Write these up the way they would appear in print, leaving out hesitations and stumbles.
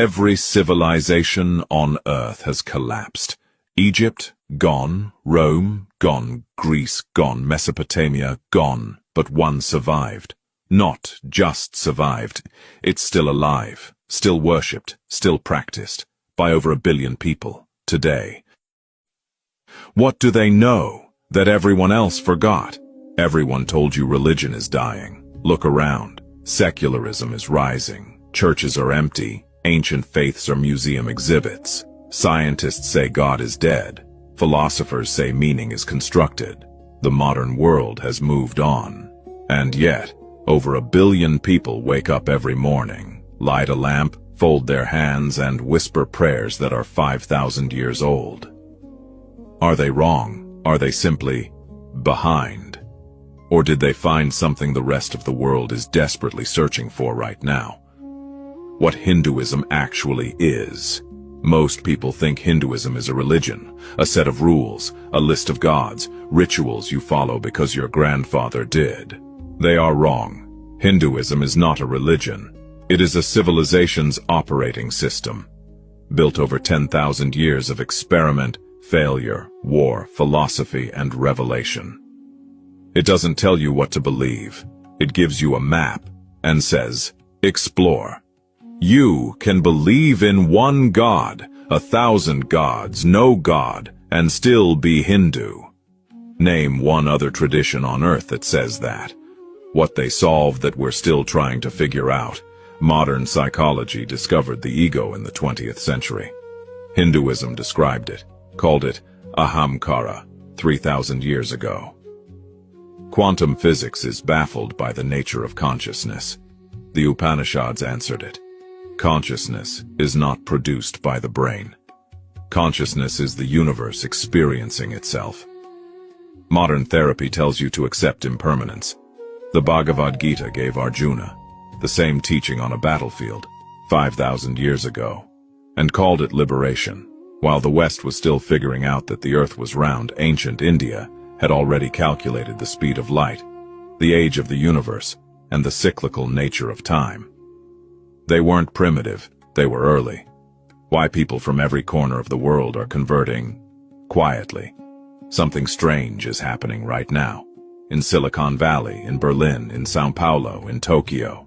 Every civilization on Earth has collapsed. Egypt, gone. Rome, gone. Greece, gone. Mesopotamia, gone. But one survived. Not just survived. It's still alive, still worshipped, still practiced, by over 1 billion people, today. What do they know that everyone else forgot? Everyone told you religion is dying. Look around. Secularism is rising. Churches are empty. Ancient faiths are museum exhibits. Scientists say God is dead. Philosophers say meaning is constructed. The modern world has moved on. And yet, over 1 billion people wake up every morning, light a lamp, fold their hands, and whisper prayers that are 5,000 years old. Are they wrong? Are they simply behind? Or did they find something the rest of the world is desperately searching for right now? What Hinduism actually is. Most people think Hinduism is a religion, a set of rules, a list of gods, rituals you follow because your grandfather did. They are wrong. Hinduism is not a religion. It is a civilization's operating system, built over 10,000 years of experiment, failure, war, philosophy, and revelation. It doesn't tell you what to believe. It gives you a map and says, explore. You can believe in one God, 1,000 gods, no God, and still be Hindu. Name one other tradition on earth that says that. What they solved that we're still trying to figure out. Modern psychology discovered the ego in the 20th century. Hinduism described it, called it ahamkara, 3,000 years ago. Quantum physics is baffled by the nature of consciousness. The Upanishads answered it. Consciousness is not produced by the brain. Consciousness is the universe experiencing itself. Modern therapy tells you to accept impermanence. The Bhagavad Gita gave Arjuna the same teaching on a battlefield 5,000 years ago, and called it liberation. While the West was still figuring out that the earth was round, ancient India had already calculated the speed of light, the age of the universe, and the cyclical nature of time. They weren't primitive, they were early. Why people from every corner of the world are converting quietly. Something strange is happening right now. In Silicon Valley, in Berlin, in Sao Paulo, in Tokyo.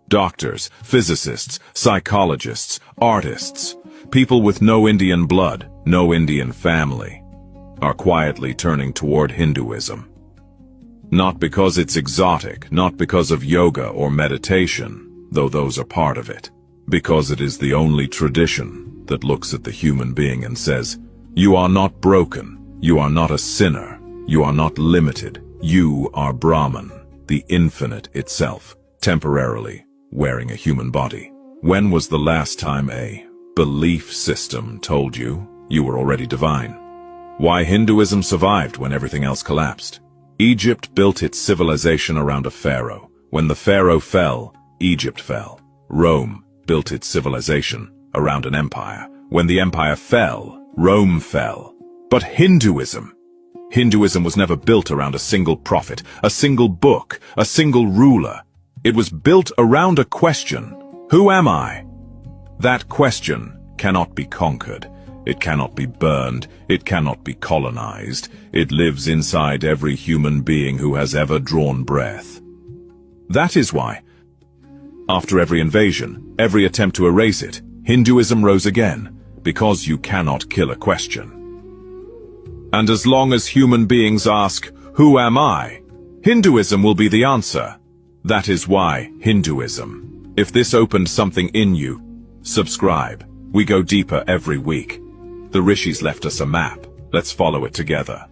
Doctors, physicists, psychologists, artists, people with no Indian blood, no Indian family, are quietly turning toward Hinduism. Not because it's exotic, not because of yoga or meditation, though those are part of it, because it is the only tradition that looks at the human being and says, you are not broken, you are not a sinner, you are not limited, you are Brahman, the infinite itself, temporarily wearing a human body. When was the last time a belief system told you you were already divine? Why Hinduism survived when everything else collapsed? Egypt built its civilization around a pharaoh. When the pharaoh fell, Egypt fell. Rome built its civilization around an empire. When the empire fell, Rome fell. But Hinduism was never built around a single prophet, a single book, a single ruler. It was built around a question. Who am I? That question cannot be conquered. It cannot be burned. It cannot be colonized. It lives inside every human being who has ever drawn breath. That is why, after every invasion, every attempt to erase it, Hinduism rose again, because you cannot kill a question. And as long as human beings ask, who am I? Hinduism will be the answer. That is why Hinduism. If this opened something in you, subscribe. We go deeper every week. The Rishis left us a map. Let's follow it together.